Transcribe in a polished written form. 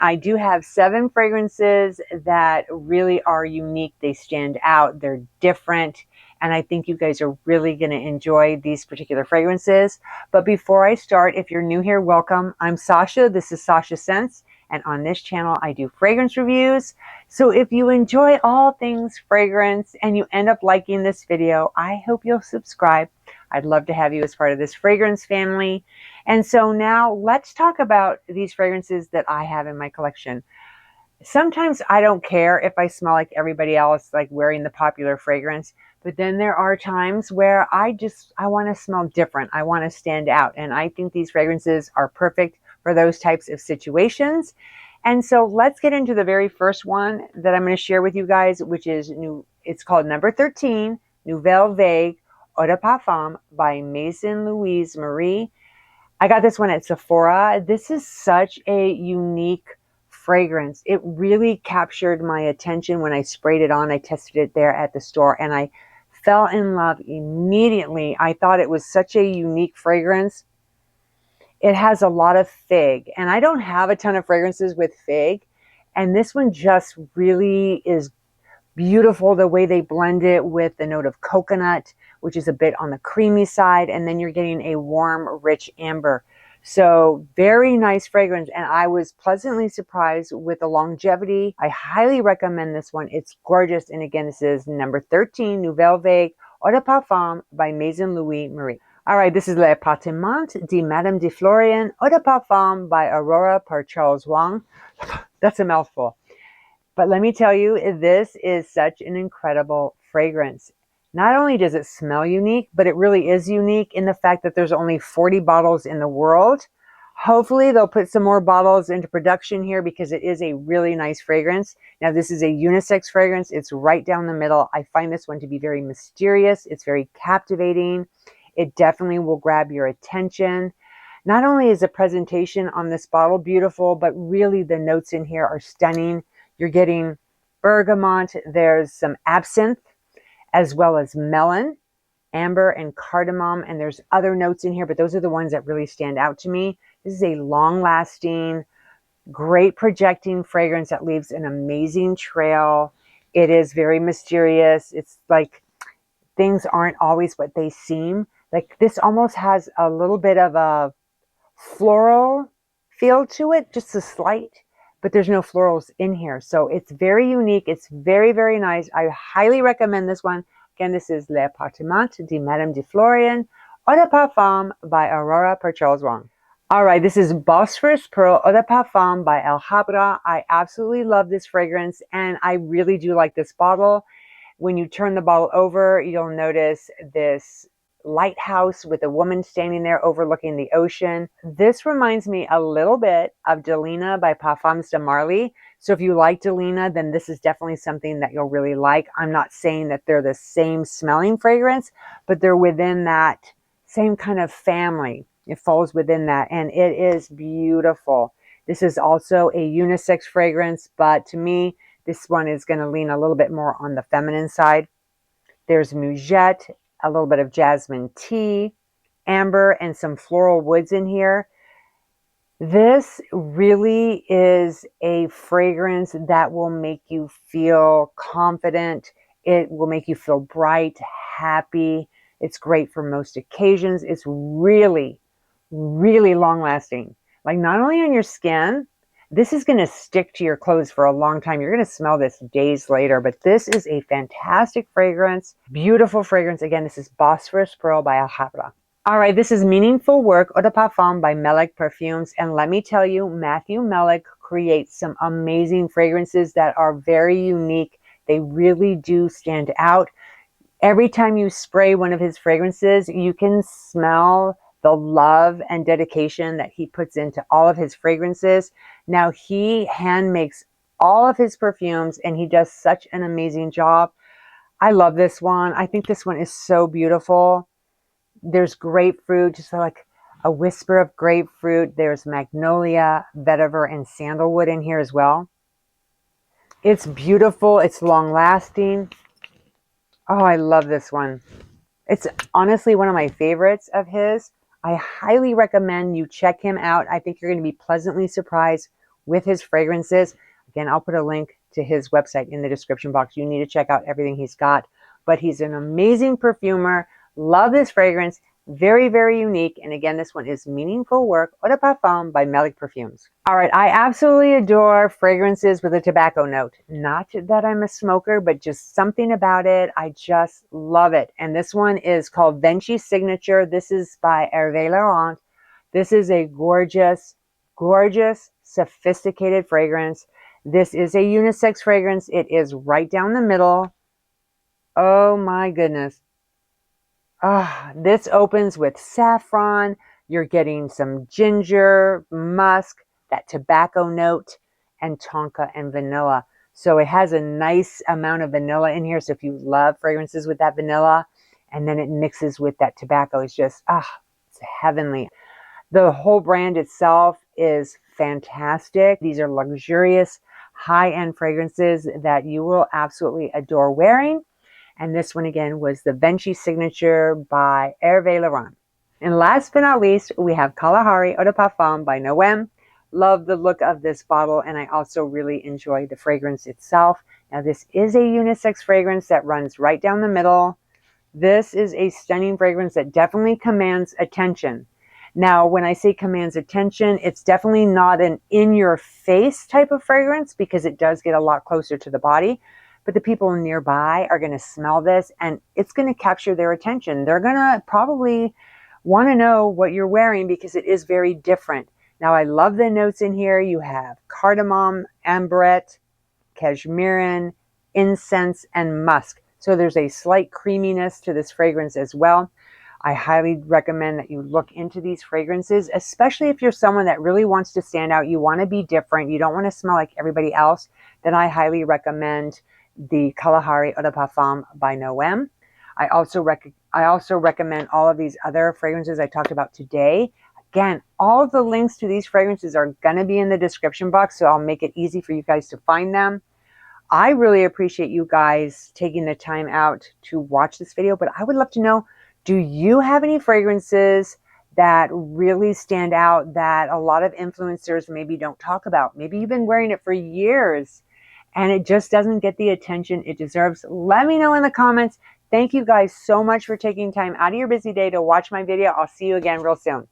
I do have 7 fragrances that really are unique. They stand out. They're different. And I think you guys are really going to enjoy these particular fragrances. But before I start, if you're new here, welcome. I'm Sasha. This is Sasha Scents. And on this channel, I do fragrance reviews. So if you enjoy all things fragrance and you end up liking this video, I hope you'll subscribe. I'd love to have you as part of this fragrance family. And so now let's talk about these fragrances that I have in my collection. Sometimes I don't care if I smell like everybody else, like wearing the popular fragrance, but then there are times where I want to smell different. I want to stand out. And I think these fragrances are perfect for those types of situations. And so let's get into the very first one that I'm going to share with you guys, which is new. It's called number 13, Nouvelle Vague Eau de Parfum by Maison Louise Marie. I got this one at Sephora. This is such a unique fragrance. It really captured my attention when I sprayed it on. I tested it there at the store and I fell in love immediately. I thought it was such a unique fragrance. It has a lot of fig, and I don't have a ton of fragrances with fig. And this one just really is beautiful, the way they blend it with the note of coconut, which is a bit on the creamy side, and then you're getting a warm, rich amber. So very nice fragrance, and I was pleasantly surprised with the longevity. I highly recommend this one. It's gorgeous, and again, this is number 13, Nouvelle Vague Eau de Parfum by Maison Louise Marie. All right, this is L'Appartement de Madame de Florian Eau de Parfum by Aurora par Charles Wong. That's a mouthful. But let me tell you, this is such an incredible fragrance. Not only does it smell unique, but it really is unique in the fact that there's only 40 bottles in the world. Hopefully they'll put some more bottles into production here because it is a really nice fragrance. Now this is a unisex fragrance. It's right down the middle. I find this one to be very mysterious. It's very captivating. It definitely will grab your attention. Not only is the presentation on this bottle beautiful, but really the notes in here are stunning. You're getting bergamot, there's some absinthe, as well as melon, amber, and cardamom, and there's other notes in here, but those are the ones that really stand out to me. This is a long-lasting, great projecting fragrance that leaves an amazing trail. It is very mysterious. It's like things aren't always what they seem. Like this almost has a little bit of a floral feel to it, just a slight, but there's no florals in here. So it's very unique. It's very, very nice. I highly recommend this one. Again, this is L'Appartement de Madame de Florian Eau de Parfum by Aurora par Charles Wong. All right, this is Bosphorus Pearl Eau de Parfum by El Habra. I absolutely love this fragrance, and I really do like this bottle. When you turn the bottle over, you'll notice this lighthouse with a woman standing there overlooking the ocean. This reminds me a little bit of Delina by Parfums de Marly. So if you like Delina, then this is definitely something that you'll really like. I'm not saying that they're the same smelling fragrance, but they're within that same kind of family. It falls within that, and it is beautiful. This is also a unisex fragrance, but to me, this one is going to lean a little bit more on the feminine side. There's Musette, a little bit of jasmine tea, amber, and some floral woods in here. This really is a fragrance that will make you feel confident. It will make you feel bright, happy. It's great for most occasions. It's really, really long lasting. Like not only on your skin, this is going to stick to your clothes for a long time. You're going to smell this days later, but this is a fantastic fragrance. Beautiful fragrance. Again, this is Bosphorus Pearl by El Habra. All right, this is Meaningful Work Eau de Parfum by Melek Perfumes. And let me tell you, Matthew Melek creates some amazing fragrances that are very unique. They really do stand out. Every time you spray one of his fragrances, you can smell the love and dedication that he puts into all of his fragrances. Now he hand makes all of his perfumes and he does such an amazing job. I love this one. I think this one is so beautiful. There's grapefruit, just like a whisper of grapefruit. There's magnolia, vetiver, and sandalwood in here as well. It's beautiful. It's long lasting. Oh, I love this one. It's honestly one of my favorites of his. I highly recommend you check him out. I think you're going to be pleasantly surprised with his fragrances. Again, I'll put a link to his website in the description box. You need to check out everything he's got. But he's an amazing perfumer. Love this fragrance. Very, very unique. And again, this one is Meaningful Work Eau de Parfum by Melic Perfumes. All right, I absolutely adore fragrances with a tobacco note. Not that I'm a smoker, but just something about it. I just love it. And this one is called Venchi Signature. This is by Hervé Laurent. This is a gorgeous, gorgeous, sophisticated fragrance. This is a unisex fragrance. It is right down the middle. Oh my goodness. This opens with saffron. You're getting some ginger, musk, that tobacco note, and tonka and vanilla. So it has a nice amount of vanilla in here. So if you love fragrances with that vanilla, and then it mixes with that tobacco, it's just, it's heavenly. The whole brand itself is fantastic. These are luxurious, high-end fragrances that you will absolutely adore wearing. And this one again was the Venchi Signature by Hervé Laurent. And last but not least, we have Kalahari Eau de Parfum by Noem. Love the look of this bottle, and I also really enjoy the fragrance itself. Now this is a unisex fragrance that runs right down the middle. This is a stunning fragrance that definitely commands attention. Now, when I say commands attention, it's definitely not an in-your-face type of fragrance because it does get a lot closer to the body. But the people nearby are going to smell this and it's going to capture their attention. They're going to probably want to know what you're wearing because it is very different. Now, I love the notes in here. You have cardamom, amberette, cashmeran, incense, and musk. So there's a slight creaminess to this fragrance as well. I highly recommend that you look into these fragrances, especially if you're someone that really wants to stand out. You want to be different. You don't want to smell like everybody else. Then I highly recommend the Kalahari Eau de Parfum by Noem. I also recommend all of these other fragrances I talked about today. Again, all of the links to these fragrances are going to be in the description box, so I'll make it easy for you guys to find them. I really appreciate you guys taking the time out to watch this video, but I would love to know, do you have any fragrances that really stand out that a lot of influencers maybe don't talk about? Maybe you've been wearing it for years and it just doesn't get the attention it deserves. Let me know in the comments. Thank you guys so much for taking time out of your busy day to watch my video. I'll see you again real soon.